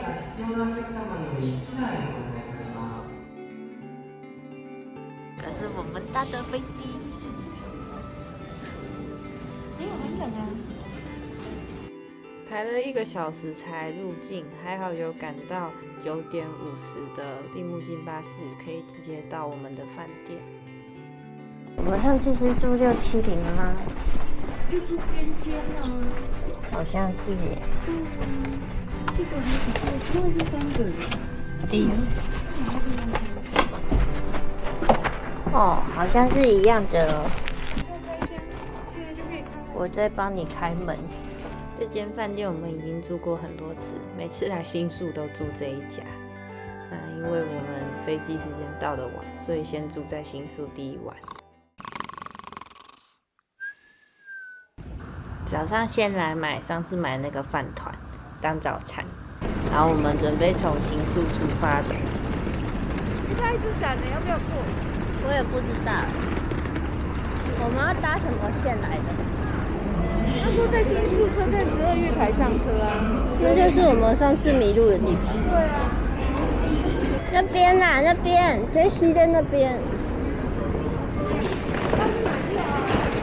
が必要なお客様により機内をご案内いたします。可是我们搭的飞机，哎，很冷啊。排了1个小时才入境，还好有赶到9点50的立木金巴士，可以直接到我们的饭店。我们上次是住670的吗？就住边间啊。好像是耶。这个还不错，因为是3个人。哦，好像是一样的哦。我在帮你开门。这间饭店我们已经住过很多次，每次来新宿都住这一家。那因为我们飞机时间到得晚，所以先住在新宿第1晚。早上先来买上次买那个饭团当早餐，然后我们准备从新宿出发的。他一直闪呢，要不要过？我也不知道，我们要搭什么线来的？他说在新宿车站12月台上车啊。那就是我们上次迷路的地方。对啊。那边啊，那边，Jessie在那边。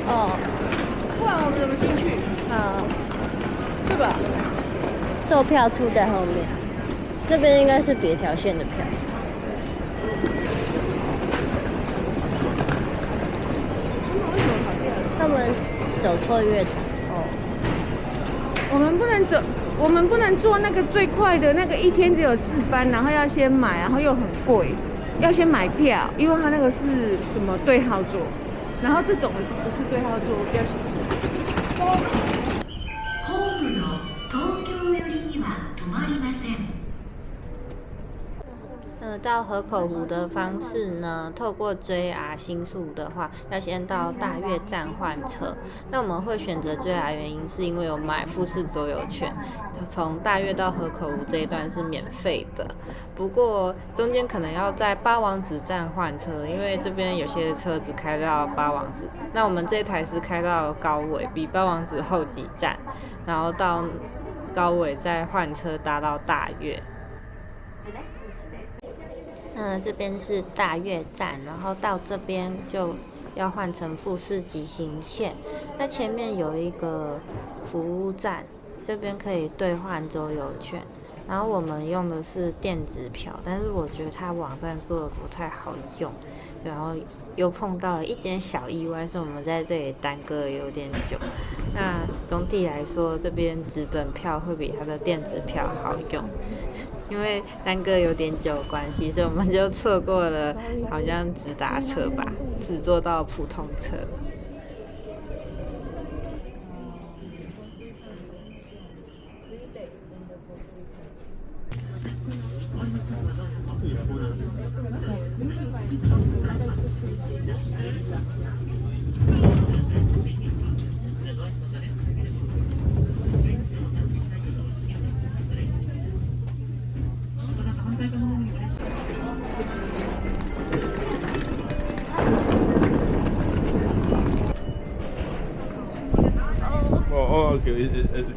哦。不然我们怎么进去？好。是吧？售票处在后面，这边应该是别条线的票。他们走错月台哦。我们不能走，我们不能坐那个最快的那个，一天只有4班，然后要先买，然后又很贵，要先买票，因为它那个是什么对号座，然后这种的不是对号座，我比较喜欢。ホームの東京寄りには止まりません。到河口湖的方式呢，透过 JR 新宿的话，要先到大月站换车。那我们会选择 JR 原因是因为有买富士周游券，从大月到河口湖这一段是免费的。不过中间可能要在八王子站换车，因为这边有些车子开到八王子。那我们这一台是开到高尾，比八王子后几站，然后到高尾再换车搭到大月。这边是大月站，然后到这边就要换成富士急行线。那前面有一个服务站，这边可以兑换周游券。然后我们用的是电子票，但是我觉得它网站做的不太好用，然后又碰到了一点小意外，所以我们在这里耽搁了有点久。那总体来说，这边纸本票会比它的电子票好用。因为耽搁有点久的关系，所以我们就错过了好像直达车吧，只坐到普通车。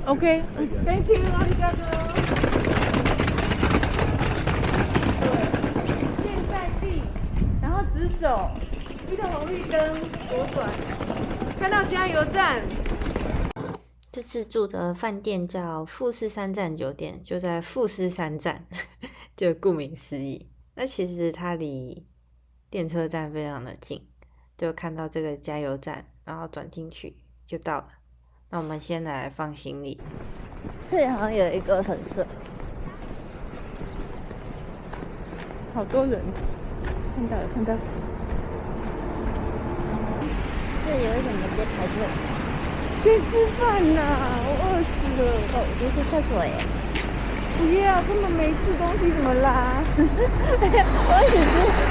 OK, thank you, 阿里嘎多。对，现在地，然后直走，遇到红绿灯左转，看到加油站。这次住的饭店叫富士山站酒店，就在富士山站，就顾名思义。那其实它离电车站非常的近，就看到这个加油站，然后转进去就到了。那我们先来放行李。这里好像有一个神社，好多人，看到了，看到了。这里为什么在排队？先吃饭呐，我饿死了。哦，这是厕所耶。不要，根本没吃东西，怎么啦？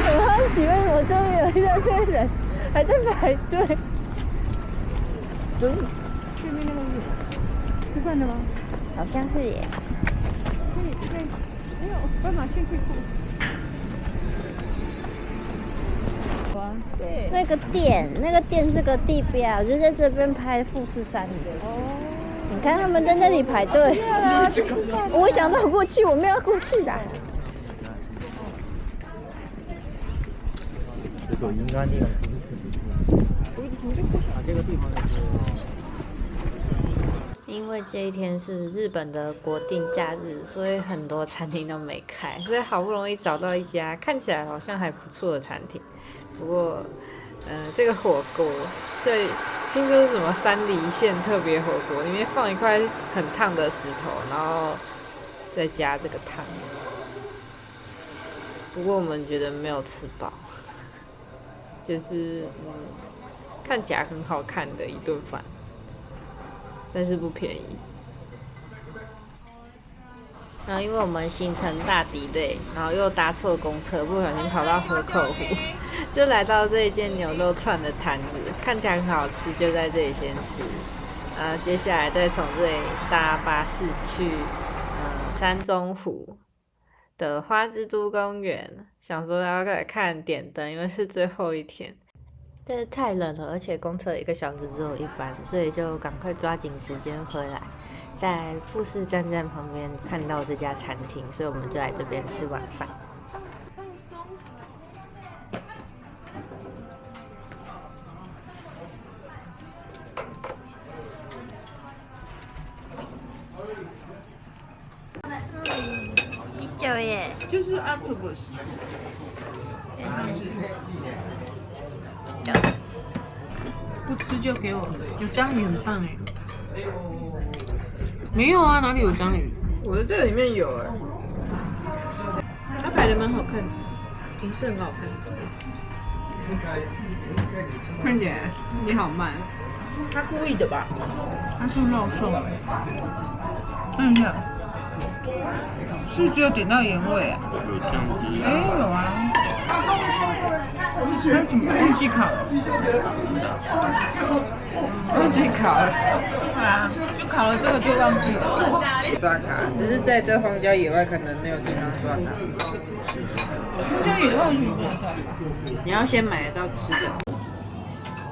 我好奇为什么这边有一大堆人还在排队。对面那个是吃饭的吗？好像是耶。可以，没有斑马线可以过。哇塞！那个店是个地标，就在这边拍富士山的。哦。你看他们在那里排队，我想到过去，我没有要过去的。因为这一天是日本的国定假日，所以很多餐厅都没开，所以好不容易找到一家看起来好像还不错的餐厅。不过，这个火锅就听说是什么山梨县特别火锅，里面放一块很烫的石头，然后再加这个汤。不过我们觉得没有吃饱，就是看起来很好看的一顿饭。但是不便宜。然后因为我们行程大delay，然后又搭错公车，不小心跑到河口湖，就来到这一间牛肉串的摊子，看起来很好吃，就在这里先吃。接下来再从这里搭巴士去山中湖的花之都公园，想说要来看点灯，因为是最后一天。但是太冷了，而且公车1个小时只有一班，所以就赶快抓紧时间回来。在富士站旁边看到这家餐厅，所以我们就来这边吃晚饭。啤酒耶，就是 octopus。不吃就给我，有章鱼很棒哎。没有啊，哪里有章鱼？我的这个里面有哎，它排的蛮好看的，颜色很好看。快点，你好慢。他故意的吧？他是肉松。看一下，是不是只有点到盐味啊？有啊。他怎么忘记烤了？忘记烤了。对啊，就烤了这个就忘记了。刷卡，只是在这荒郊野外可能没有地方刷卡。荒郊野外为什么不能刷卡？你要先买得到吃的。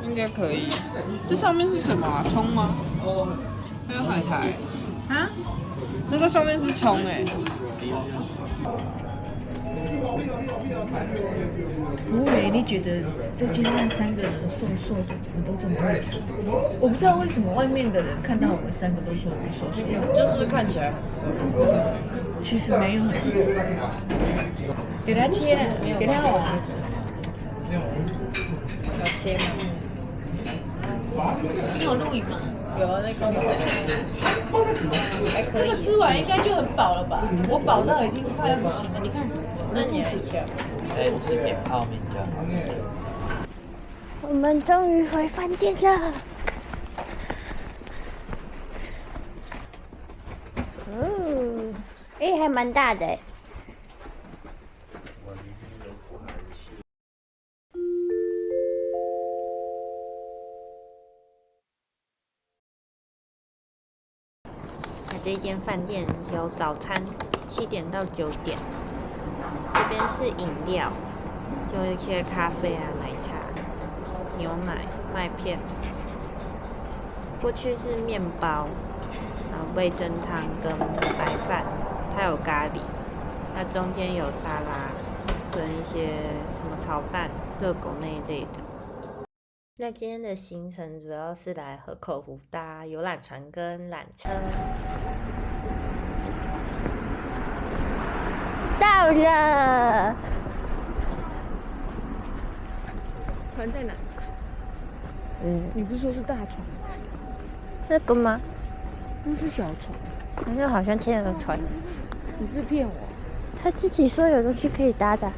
应该可以。这上面是什么啊？葱吗？还有海苔。啊？那个上面是葱哎。吴伟，你觉得这间那3个人瘦瘦的，怎么都这么会吃？我不知道为什么外面的人看到我们3个都说我们瘦瘦的，就是看起来很瘦。其实没有很瘦。给他切了，给他玩。要切吗？你有录影吗？有啊，那个还可以。这个吃完应该就很饱了吧？我饱到已经快要不行了，你看。那你还吃？再吃点泡面就好。我们终于回饭店了。哦，还蛮大的哎。这间饭店有早餐7点到9点，这边是饮料，就一些咖啡啊、奶茶、牛奶、麦片。过去是面包，然后味噌汤跟白饭，它有咖喱，那中间有沙拉跟一些什么炒蛋、热狗那一类的。那今天的行程主要是来河口湖搭游览船跟缆车。到了，船在哪？你不是说是大船？那个吗？那是小船。那好像贴了个船。你是骗我？他自己说有东西可以搭的。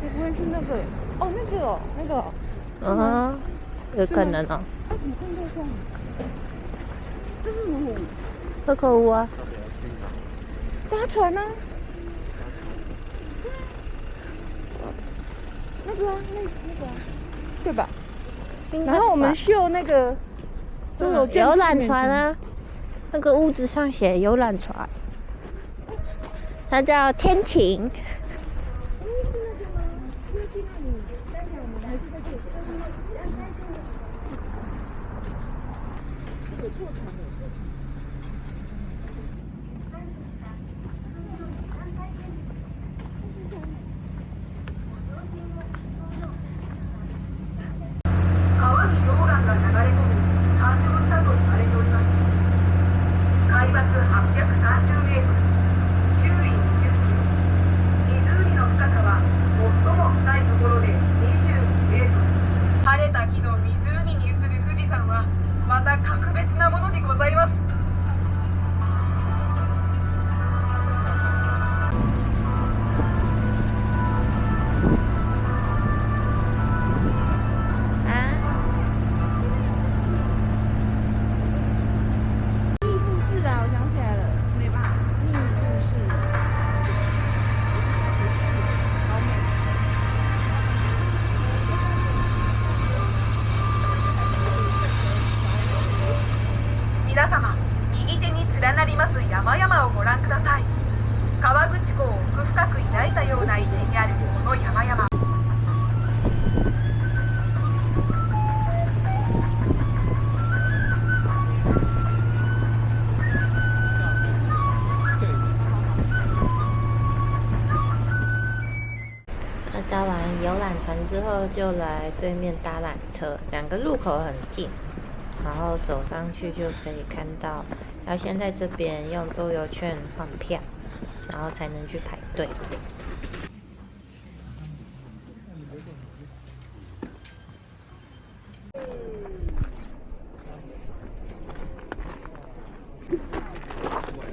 会不会是那个？哦，那个哦，那个哦。嗯，有可能哦。啊，怎么看到这样？这是什么湖？河口湖啊。搭船啊。那个啊，那个啊，对吧？然后我们秀那个游览船啊，那个屋子上写游览船，它叫天庭。特別なものにございます。逆富士啊，我想起来了，没吧？逆富士，好美。皆様、右手に連なります山々をご覧ください。河口湖を奥深く抱いたような位置にあるこの山々。搭完游览船之后，就来对面搭缆车，两个路口很近，然后走上去就可以看到，要先在这边用周游券换票，然后才能去排队。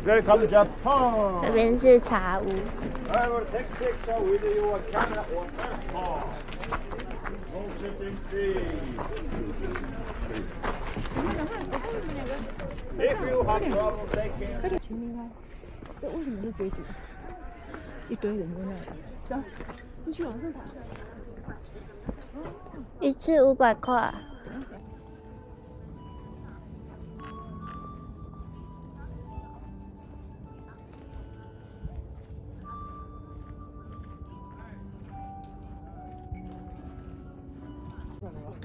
Welcome Japan. 这边是茶屋， I will take picture with your camera or phone. No sitting please. If you have trouble taking 这为什么是锥子？一堆人在那里。走，继续往上爬。一次500块。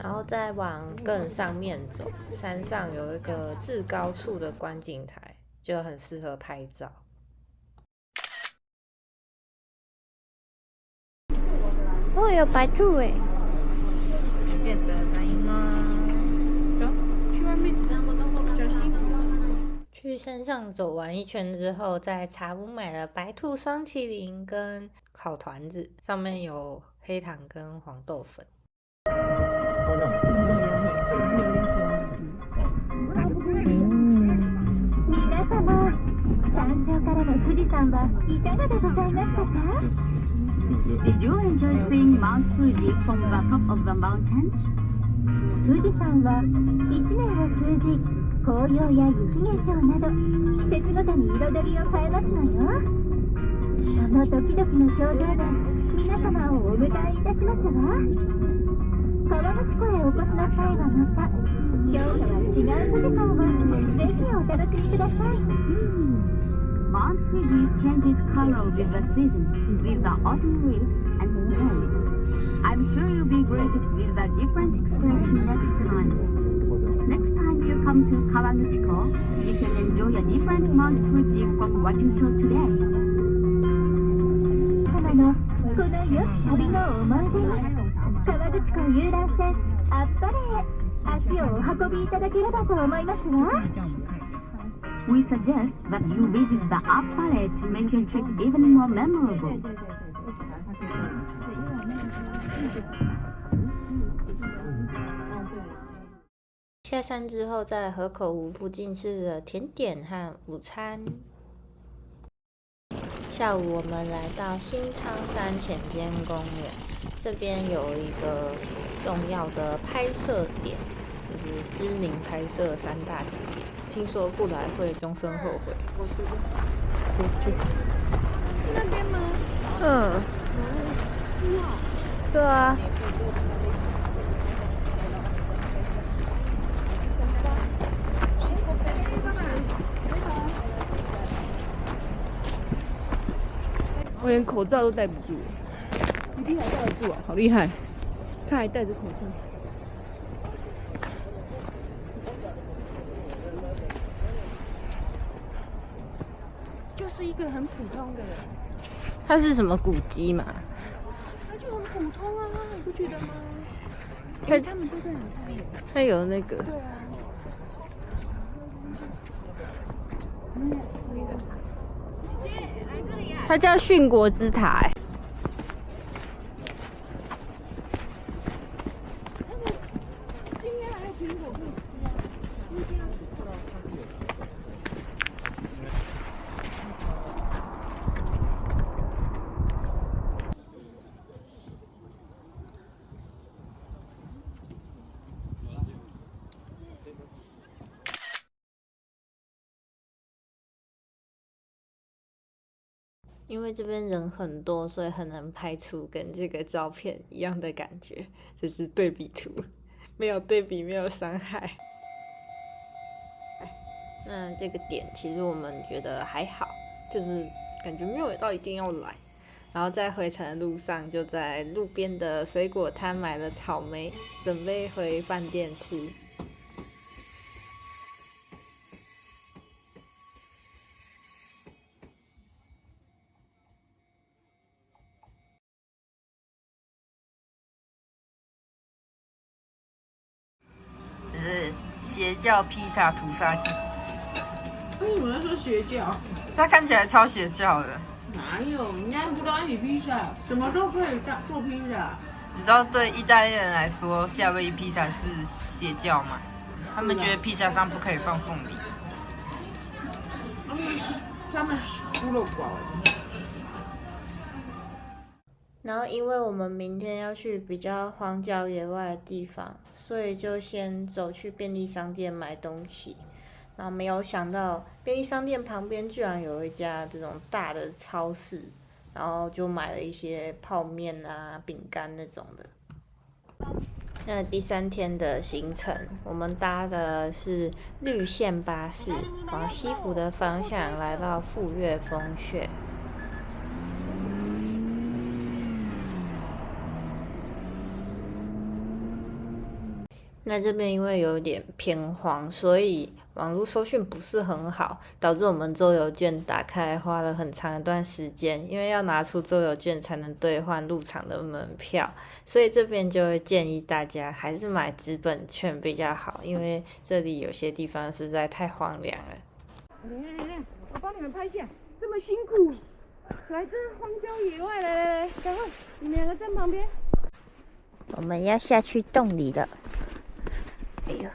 然后再往更上面走，山上有一个至高处的观景台，就很适合拍照。哦，有白兔哎！去山上走完一圈之后，在茶屋买了白兔双麒麟跟烤团子，上面有黑糖跟黄豆粉。皆様、山頂からの富士山はいかがでございましたか？ Did you enjoy seeing Mount Fuji from the top of the mountain? 富士山は一年を通じ紅葉や雪化粧など季節ごとに彩りを変えますのよ。その時々の表情で皆様をお迎えいたしますわ。川口湖へお越しの際はまた今日とは違う富士山をぜひお楽しみください。Mount Fuji changes color with the seasons, with the autumn leaves and spring. I'm sure you'll be greeted with a different expression next time. Next time you come to Kawaguchiko, you can enjoy a different Mount Fuji from what you saw today. 様のこの良き旅の思い出に川口湖遊覧船あっぱれへ足をお運びいただければと思いますわ。We suggest that you visit the Appale to make your trip even more memorable. 下山之后，在河口湖附近吃了甜点和午餐。下午我们来到新昌山浅间公园，这边有一个重要的拍摄点，就是知名拍摄3大景点。听说不来会终身后悔。是那边吗？嗯。对啊。我连口罩都戴不住，一定还戴得住啊，好厉害！他还戴着口罩。就是一个很普通的人。它是什么古迹嘛？那就很普通啊，你不觉得吗？他们都在哪看的？它有那个。对啊。它叫殉国之塔、欸。今天还有苹果可以吃啊。因为这边人很多，所以很难拍出跟这个照片一样的感觉，这是对比图，没有对比没有伤害。那这个点其实我们觉得还好，就是感觉没有到一定要来。然后在回程的路上，就在路边的水果摊买了草莓，准备回饭店吃。是邪教披萨屠杀地，为什么要说邪教？它看起来超邪教的。哪有？人家不都爱吃披萨，什么都可以做披萨。你知道对意大利人来说，夏威夷披萨是邪教吗？他们觉得披萨上不可以放凤梨。他们是孤陋寡闻。然后因为我们明天要去比较荒郊野外的地方，所以就先走去便利商店买东西。然后没有想到便利商店旁边居然有一家这种大的超市，然后就买了一些泡面啊、饼干那种的。那第3天的行程，我们搭的是绿线巴士，往西湖的方向来到富岳峰穴。那这边因为有点偏荒，所以网络收讯不是很好，导致我们周游券打开花了很长一段时间，因为要拿出周游券才能兑换入场的门票，所以这边就会建议大家还是买纸本券比较好，因为这里有些地方实在太荒凉了。来，我帮你们拍下，这么辛苦，来这荒郊野外，来，赶快，你们2个站旁边。我们要下去洞里了。哎呀！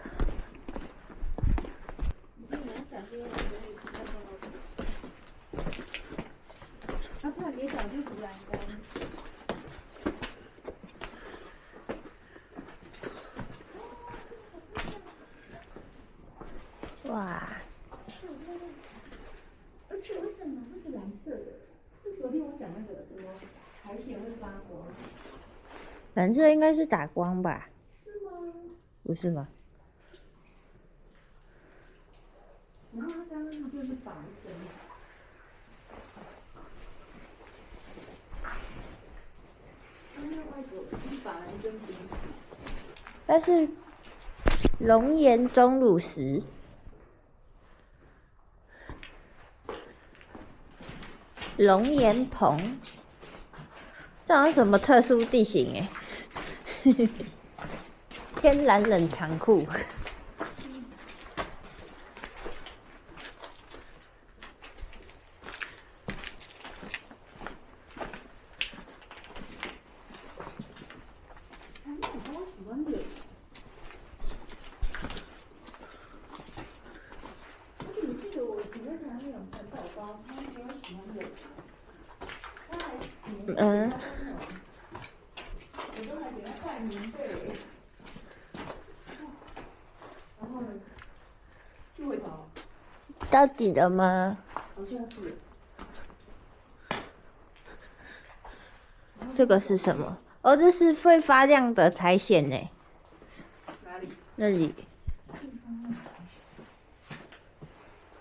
哇！而且为什么不是蓝色的？是昨天我讲那个什么海鲜会发光。蓝色应该是打光吧？是吗？不是吗？然后它刚刚就是白色。但是龙岩钟乳石，龙岩棚，这好像什么特殊地形哎？天然冷藏库。嗯。到底了吗？好像是。这个是什么？哦，这是会发亮的苔藓呢。哪里？那里。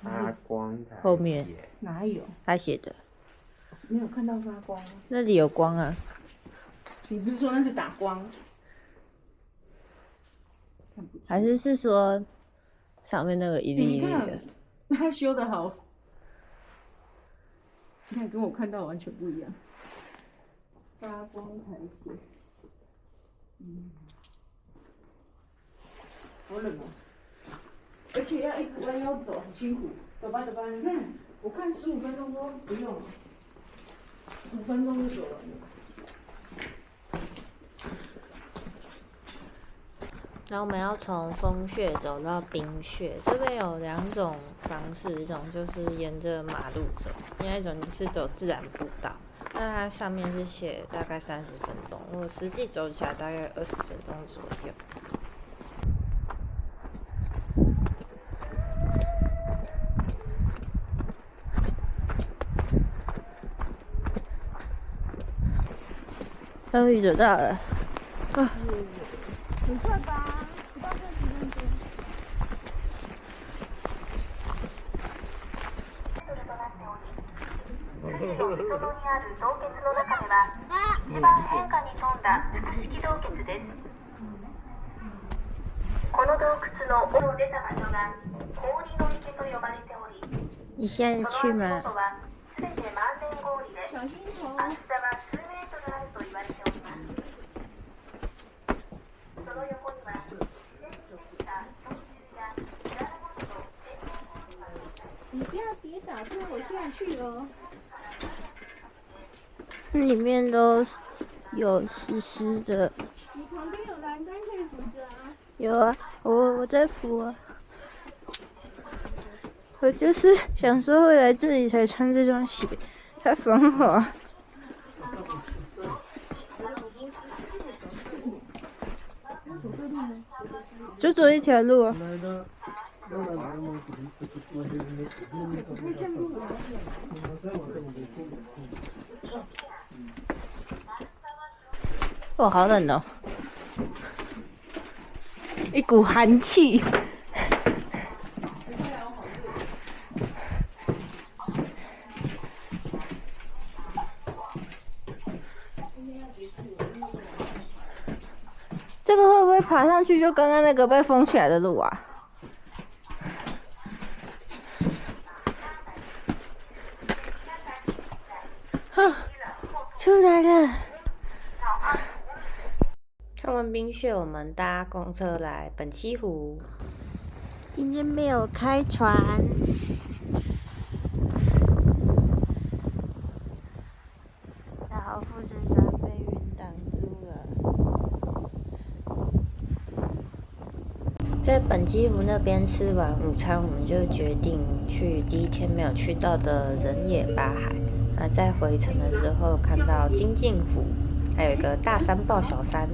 发光台后面哪有？他写的。没有看到发光。那里有光啊。你不是说那是打光？还是说上面那个一粒一粒的？他修的好，你看跟我看到完全不一样。发光苔藓，好冷哦，而且要一直弯腰走，很辛苦。走吧，你看，我看15分钟都不用，5分钟就走了。然后我们要从风穴走到冰穴，这边有2种方式，一种就是沿着马路走，另外一种是走自然步道。那它上面是写大概30分钟，我实际走起来大概20分钟左右。终于走到了，啊，很快吧，不到30分钟。裾野にある洞穴の中では一番変化に富んだ複式洞穴です。この洞窟の尾を出た場所が氷の池と呼ばれており、你现在去その吗足？元は全て万年氷で厚さは数メートルあると言われております。その横には自然にできた氷柱や平のものと天然氷が存在。你不要跌倒，不然我下去哦。里面都有湿湿的。你旁边有栏杆可以扶着啊。有啊，我在扶啊。我就是想说会来这里才穿这双鞋，太防滑。就走一条路啊。哦，好冷哦，一股寒气。这个会不会爬上去就刚刚那个被封起来的路啊？出来了！看完冰穴，我们搭公车来本溪湖。今天没有开船。然后富士山被云挡住了。在本溪湖那边吃完午餐，我们就决定去第一天没有去到的人野八海。那在回程的时候看到金镜湖，还有一个大山抱小山。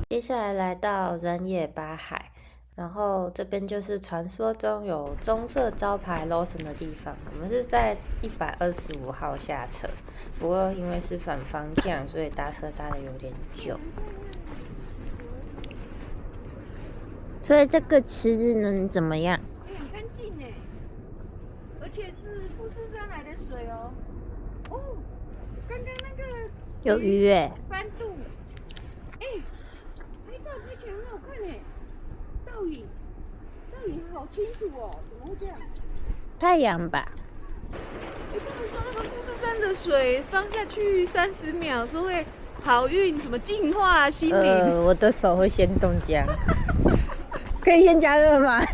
接下来来到人野八海，然后这边就是传说中有棕色招牌 Lawson 的地方。我们是在125号下车，不过因为是反方向，所以搭车搭的有点久。所以这个池子能怎么样？很干净哎，而且是富士山来的水哦。哦，刚刚那个有鱼哎，翻肚，哎，拍照拍起来很好看哎，倒影好清楚哦，怎么会这样？太阳吧。他们说那个富士山的水放下去30秒，说会好运，什么净化心灵。我的手会先冻僵。可以先加热吗？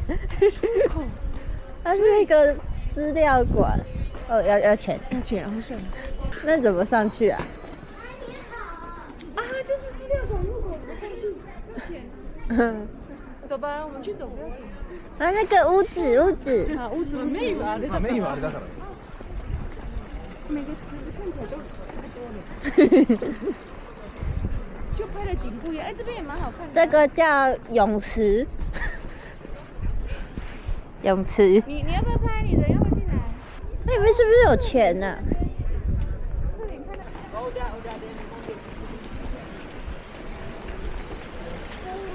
它是一个资料馆，哦，要钱，要钱，好爽。那怎么上去啊？啊，就是资料馆入口的上去，要钱。走吧，我们去走，不要紧。啊，那个屋子。啊，屋子メインはあれだから。メインはあれだから。每个词看起来都差不多了。就拍的景不一样，哎，这边也蛮好看的。这个叫泳池。泳池。你要不要拍你的？要不要进来？那里面是不是有钱呢？快点看到。哦，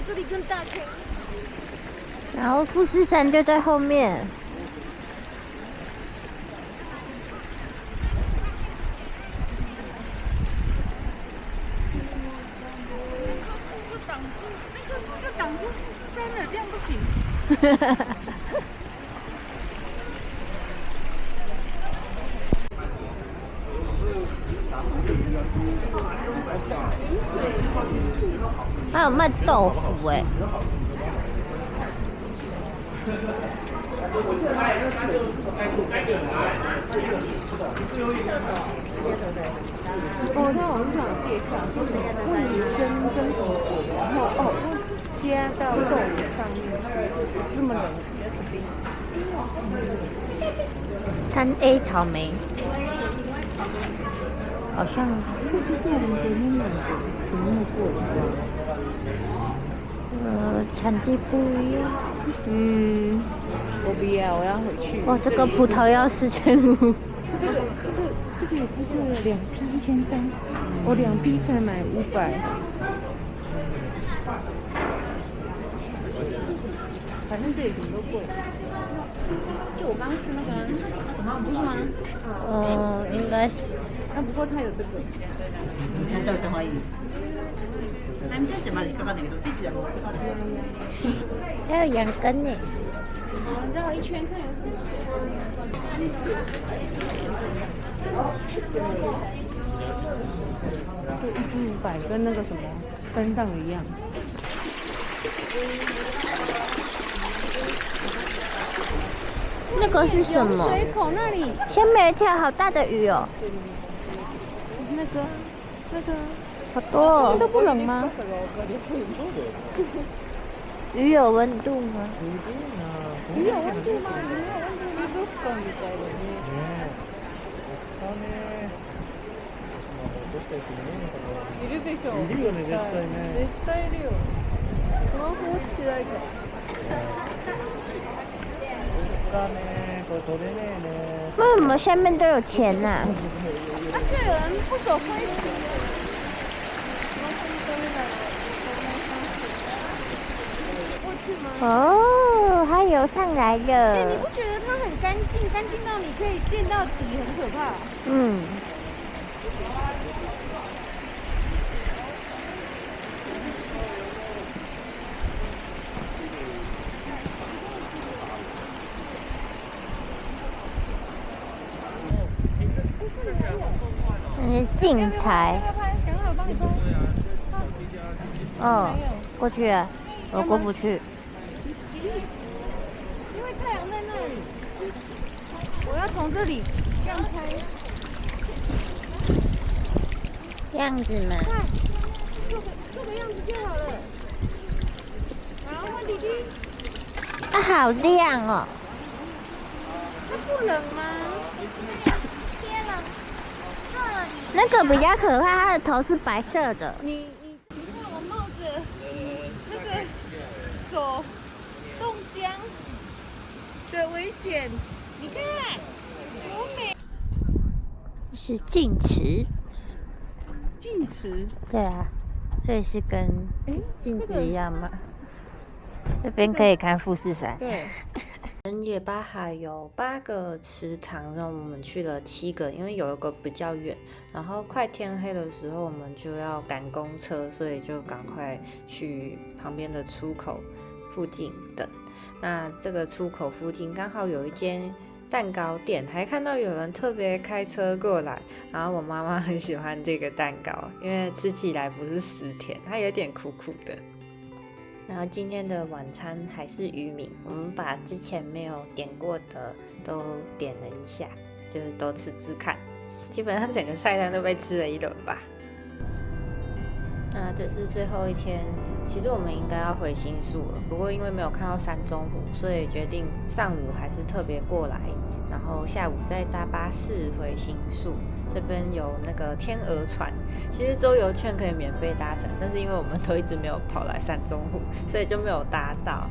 这里更大片。然后富士山就在后面。挡住富士山了，这样不行。还有卖豆腐哎。哦，他网上有介绍，说什么味噌跟什么果，然后加到豆腐上面吃，这么冷。3A 草莓，好像产地不一样。我不要，我要回去。哇，这个葡萄要4500。这个有这个2批1300，我2批才买500。反正这里什么都贵。就我刚刚吃那个不是吗？应该是。不过它有这个。还有2根呢。你绕一圈看有什么？就1支500，跟那个什么山上一样。那个是什么？水口那里。下面有一条好大的鱼哦。那个，好多哦。都不冷吗？鱼有温度吗？鱼有温度吗？鱼有温度吗？いるでしょ。いるよね、絶対ね。絶対いるよ。スマホ落ちてないから。为什么下面都有钱呢？这有人不守规矩。哦，它游上来了。你不觉得它很干净，干净到你可以见到底，很可怕？竞猜。赶快我帮你拍。过去了，我过不去。因为太阳在那里，我要从这里这样拍。样子嘛。做个样子就好了。好，换弟弟。它好亮哦。它不冷吗？那个比较可怕，它的头是白色的。你看我冒着那个手冻僵的危险，你看多美！是镜池。镜池？对啊，所以是跟镜子一样吗？这边可以看富士山。对。野巴海有8个池塘，让我们去了7个，因为有一个比较远，然后快天黑的时候我们就要赶公车，所以就赶快去旁边的出口附近等。那这个出口附近刚好有一间蛋糕店，还看到有人特别开车过来，然后我妈妈很喜欢这个蛋糕，因为吃起来不是死甜，它有点苦苦的。然后今天的晚餐还是渔民，我们把之前没有点过的都点了一下，就是都吃吃看，基本上整个菜单都被吃了一轮吧。那这是最后一天，其实我们应该要回新宿了，不过因为没有看到山中湖，所以决定上午还是特别过来，然后下午再搭巴士回新宿。这边有那个天鹅船，其实周游券可以免费搭乘，但是因为我们都一直没有跑来山中湖，所以就没有搭到。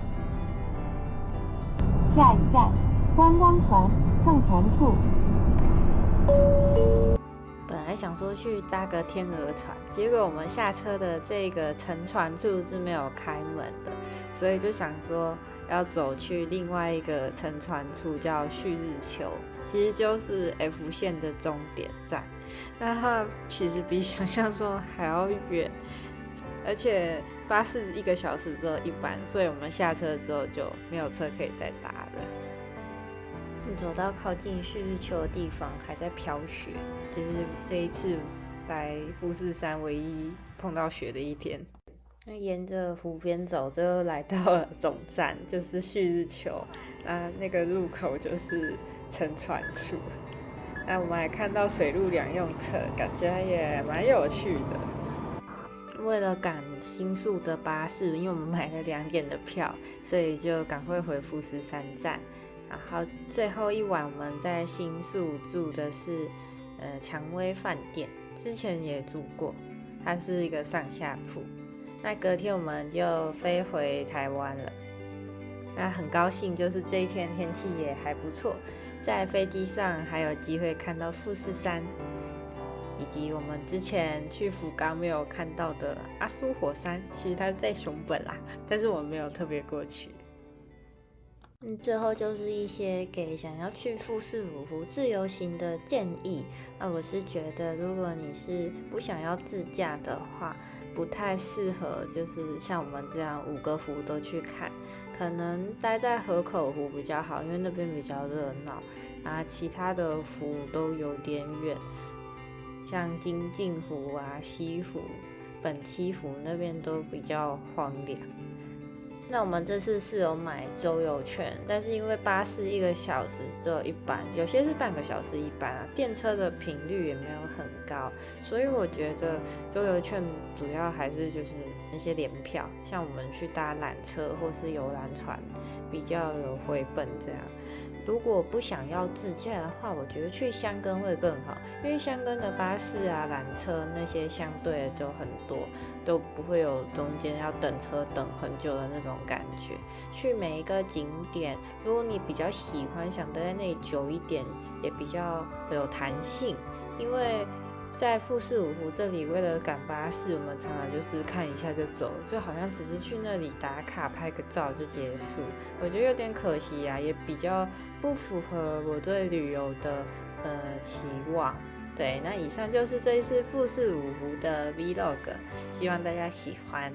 下一站，观光船上船处。本来想说去搭个天鹅船，结果我们下车的这个乘船处是没有开门的，所以就想说要走去另外一个乘船处叫旭日丘，其实就是 F 线的终点站。那它其实比想象中还要远，而且巴士1个小时只有1班，所以我们下车之后就没有车可以再搭了。走到靠近旭日丘的地方还在飘雪，就是这一次来富士山唯一碰到雪的一天。那沿着湖边走，最后来到了总站，就是旭日丘。那个入口就是乘船处。那我们还看到水陆两用车，感觉也蛮有趣的。为了赶新宿的巴士，因为我们买了2点的票，所以就赶快回富士山站。然后最后一晚我们在新宿住的是蔷薇饭店，之前也住过，它是一个上下铺。那隔天我们就飞回台湾了。那很高兴，就是这一天天气也还不错，在飞机上还有机会看到富士山，以及我们之前去福冈没有看到的阿苏火山，其实它在熊本啦，但是我没有特别过去。最后就是一些给想要去富士五湖自由行的建议。那我是觉得，如果你是不想要自驾的话，不太适合就是像我们这样5个湖都去看，可能待在河口湖比较好，因为那边比较热闹，啊，其他的湖都有点远，像金镜湖啊、西湖、本溪湖那边都比较荒凉。那我们这次是有买周游券，但是因为巴士1个小时只有1班，有些是半个小时1班啊，电车的频率也没有很高，所以我觉得周游券主要还是就是那些联票，像我们去搭缆车或是游览船比较有回本这样。如果不想要自驾的话，我觉得去箱根会更好，因为箱根的巴士啊、缆车那些相对的就很多，都不会有中间要等车等很久的那种感觉。去每一个景点，如果你比较喜欢想待在那里久一点，也比较有弹性，因为在富士五湖这里，为了赶巴士，我们常常就是看一下就走，就好像只是去那里打卡拍个照就结束，我觉得有点可惜啊，也比较不符合我对旅游的期望。对，那以上就是这一次富士五湖的 Vlog，希望大家喜欢。